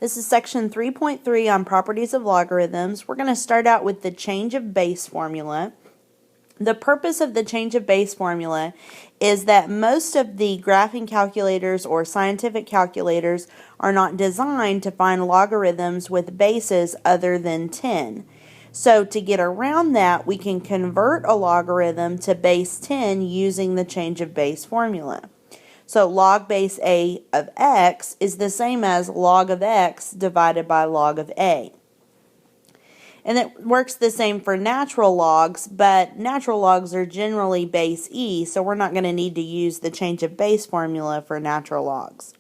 This is section 3.3 on properties of logarithms. We're going to start out with the change of base formula. The purpose of the change of base formula is that most of the graphing calculators or scientific calculators are not designed to find logarithms with bases other than 10. So to get around that, we can convert a logarithm to base 10 using the change of base formula. So log base a of x is the same as log of x divided by log of a. And it works the same for natural logs, but natural logs are generally base e, so we're not going to need to use the change of base formula for natural logs.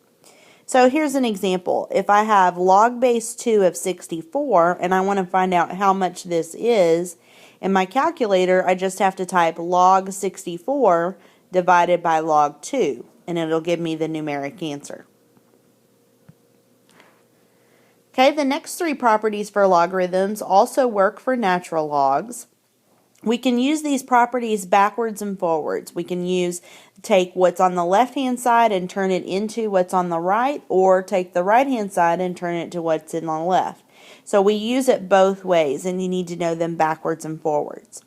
So here's an example. If I have log base 2 of 64 and I want to find out how much this is, in my calculator I just have to type log 64 divided by log 2. And it'll give me the numeric answer. Okay, the next three properties for logarithms also work for natural logs. We can use these properties backwards and forwards. We can take what's on the left-hand side and turn it into what's on the right, or take the right-hand side and turn it to what's in the left. So we use it both ways, and you need to know them backwards and forwards.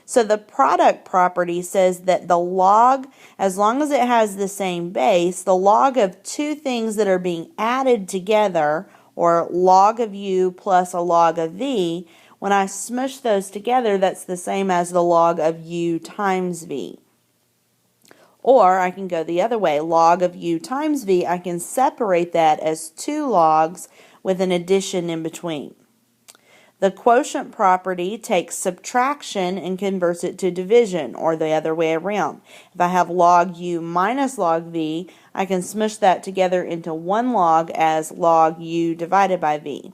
So the product property says that the log, as long as it has the same base, the log of two things that are being added together, or log of u plus a log of v, when I smush those together, that's the same as the log of u times v. Or I can go the other way, log of u times v, I can separate that as two logs with an addition in between. The quotient property takes subtraction and converts it to division, or the other way around. If I have log u minus log v, I can smush that together into one log as log u divided by v.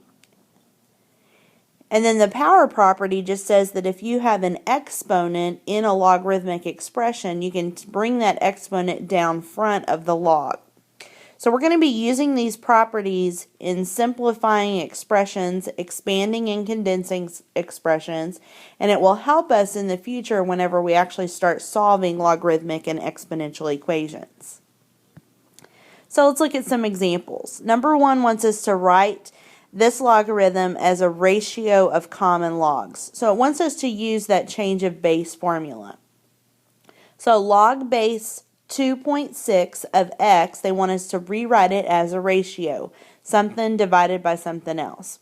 And then the power property just says that if you have an exponent in a logarithmic expression, you can bring that exponent down front of the log. So we're going to be using these properties in simplifying expressions, expanding and condensing expressions, and it will help us in the future whenever we actually start solving logarithmic and exponential equations. So let's look at some examples. Number one wants us to write this logarithm as a ratio of common logs. So it wants us to use that change of base formula. So log base 2.6 of x, they want us to rewrite it as a ratio, something divided by something else.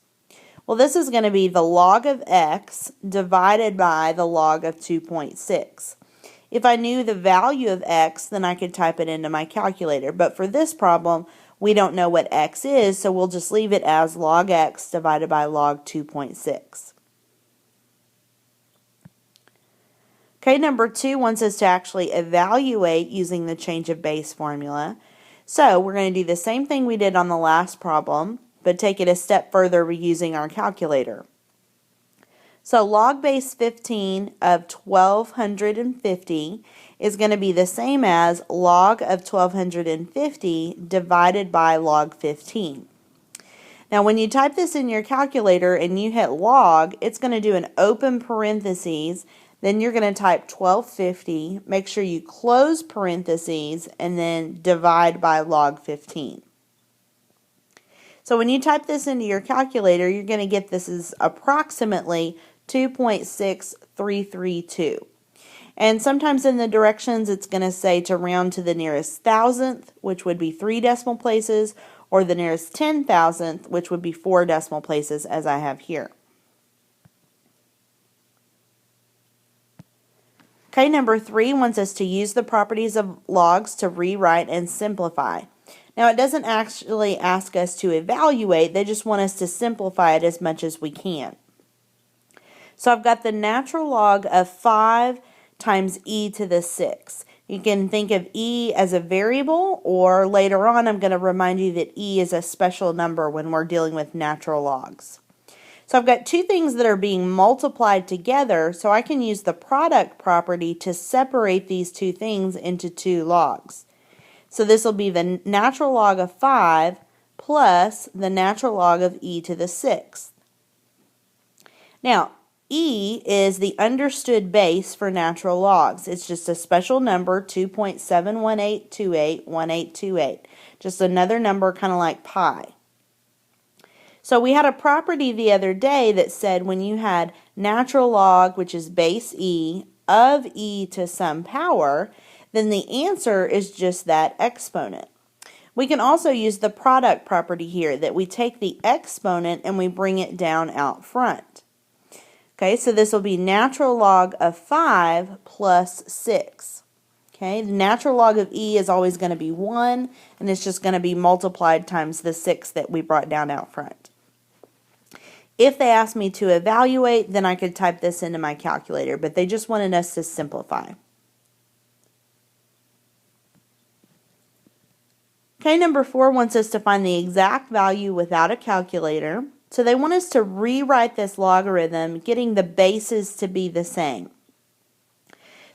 Well, this is going to be the log of x divided by the log of 2.6. If I knew the value of x, then I could type it into my calculator. But for this problem, we don't know what x is, so we'll just leave it as log x divided by log 2.6. Okay, number two wants us to actually evaluate using the change of base formula. So we're going to do the same thing we did on the last problem, but take it a step further using our calculator. So log base 15 of 1250 is going to be the same as log of 1250 divided by log 15. Now when you type this in your calculator and you hit log, it's going to do an open parentheses. Then you're going to type 1250, make sure you close parentheses, and then divide by log 15. So when you type this into your calculator, you're going to get this is approximately 2.6332. And sometimes in the directions it's going to say to round to the nearest thousandth, which would be 3 decimal places, or the nearest 10,000th, which would be 4 decimal places, as I have here. Okay, number three wants us to use the properties of logs to rewrite and simplify. Now, it doesn't actually ask us to evaluate, they just want us to simplify it as much as we can. So I've got the natural log of 5 times e to the 6. You can think of e as a variable, or later on I'm going to remind you that e is a special number when we're dealing with natural logs. So I've got two things that are being multiplied together, so I can use the product property to separate these two things into two logs. So this will be the natural log of 5 plus the natural log of e to the 6th. Now, e is the understood base for natural logs. It's just a special number, 2.718281828. Just another number kind of like pi. So we had a property the other day that said when you had natural log, which is base e, of e to some power, then the answer is just that exponent. We can also use the product property here, that we take the exponent and we bring it down out front. Okay, so this will be natural log of 5 plus 6. Okay, the natural log of e is always going to be 1, and it's just going to be multiplied times the 6 that we brought down out front. If they asked me to evaluate, then I could type this into my calculator, but they just wanted us to simplify. Okay, number 4 wants us to find the exact value without a calculator. So they want us to rewrite this logarithm, getting the bases to be the same.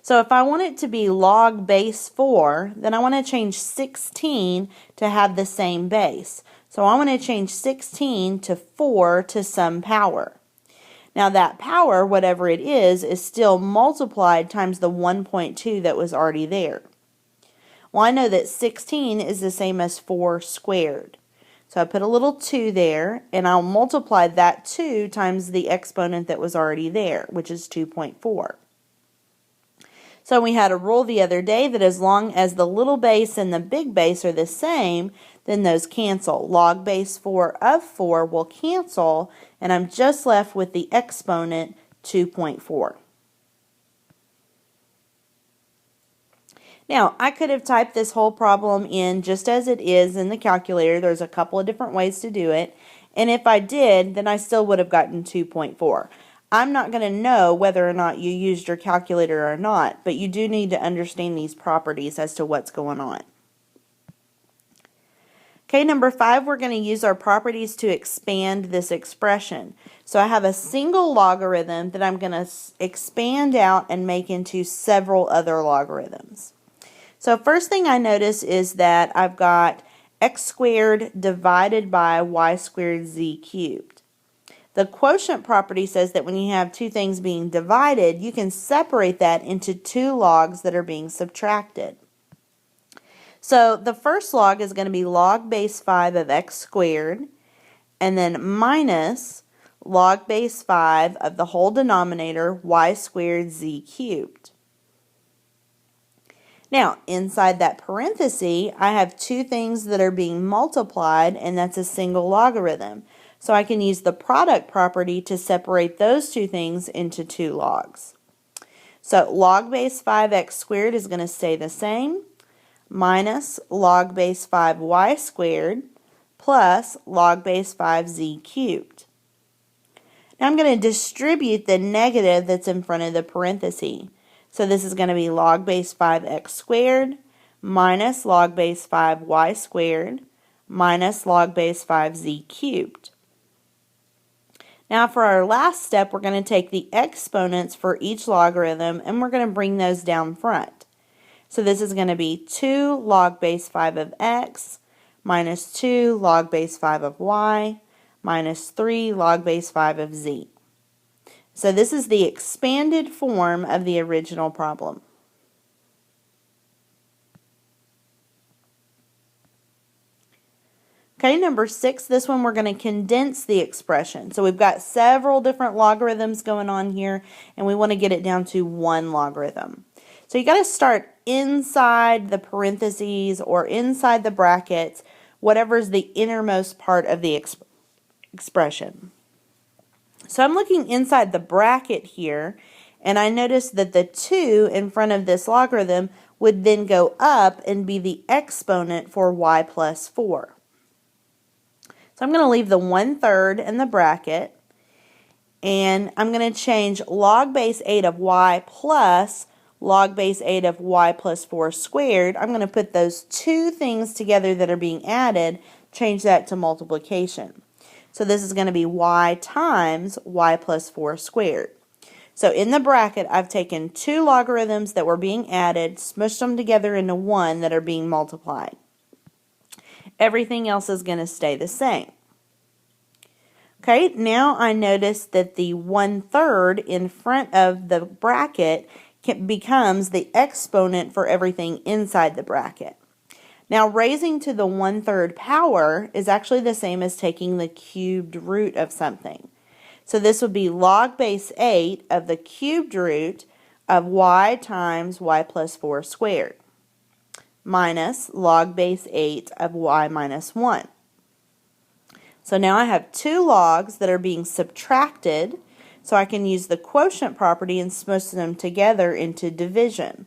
So if I want it to be log base 4, then I want to change 16 to have the same base. So I want to change 16 to 4 to some power. Now that power, whatever it is still multiplied times the 1.2 that was already there. Well, I know that 16 is the same as 4 squared. So I put a little 2 there, and I'll multiply that 2 times the exponent that was already there, which is 2.4. So we had a rule the other day that as long as the little base and the big base are the same, then those cancel. Log base 4 of 4 will cancel, and I'm just left with the exponent 2.4. Now, I could have typed this whole problem in just as it is in the calculator. There's a couple of different ways to do it. And if I did, then I still would have gotten 2.4. I'm not going to know whether or not you used your calculator or not, but you do need to understand these properties as to what's going on. Okay, number 5, we're going to use our properties to expand this expression. So I have a single logarithm that I'm going to expand out and make into several other logarithms. So first thing I notice is that I've got x squared divided by y squared z cubed. The quotient property says that when you have two things being divided, you can separate that into two logs that are being subtracted. So the first log is going to be log base 5 of x squared, and then minus log base 5 of the whole denominator y squared z cubed. Now, inside that parenthesis, I have two things that are being multiplied, and that's a single logarithm. So I can use the product property to separate those two things into two logs. So log base 5x squared is going to stay the same, minus log base 5y squared plus log base 5z cubed. Now I'm going to distribute the negative that's in front of the parenthesis. So this is going to be log base 5x squared minus log base 5y squared minus log base 5z cubed. Now for our last step, we're going to take the exponents for each logarithm and we're going to bring those down front. So this is going to be 2 log base 5 of x minus 2 log base 5 of y minus 3 log base 5 of z. So this is the expanded form of the original problem. Okay, number 6, this one we're going to condense the expression. So we've got several different logarithms going on here, and we want to get it down to one logarithm. So you got to start inside the parentheses or inside the brackets, whatever is the innermost part of the expression. So I'm looking inside the bracket here, and I notice that the 2 in front of this logarithm would then go up and be the exponent for y plus 4. So I'm going to leave the 1/3 in the bracket, and I'm going to change log base 8 of y plus log base 8 of y plus 4 squared. I'm going to put those two things together that are being added, change that to multiplication. So this is going to be y times y plus 4 squared. So in the bracket, I've taken two logarithms that were being added, smushed them together into one that are being multiplied. Everything else is going to stay the same. Okay, now I notice that the 1/3 in front of the bracket becomes the exponent for everything inside the bracket. Now, raising to the 1/3 power is actually the same as taking the cubed root of something. So this would be log base 8 of the cubed root of y times y plus 4 squared minus log base 8 of y minus 1. So now I have two logs that are being subtracted, so I can use the quotient property and smush them together into division.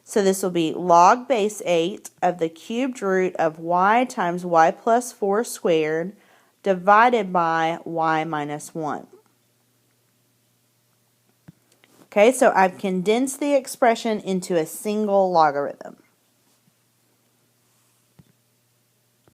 So this will be log base 8 of the cubed root of y times y plus 4 squared divided by y minus 1. Okay, so I've condensed the expression into a single logarithm.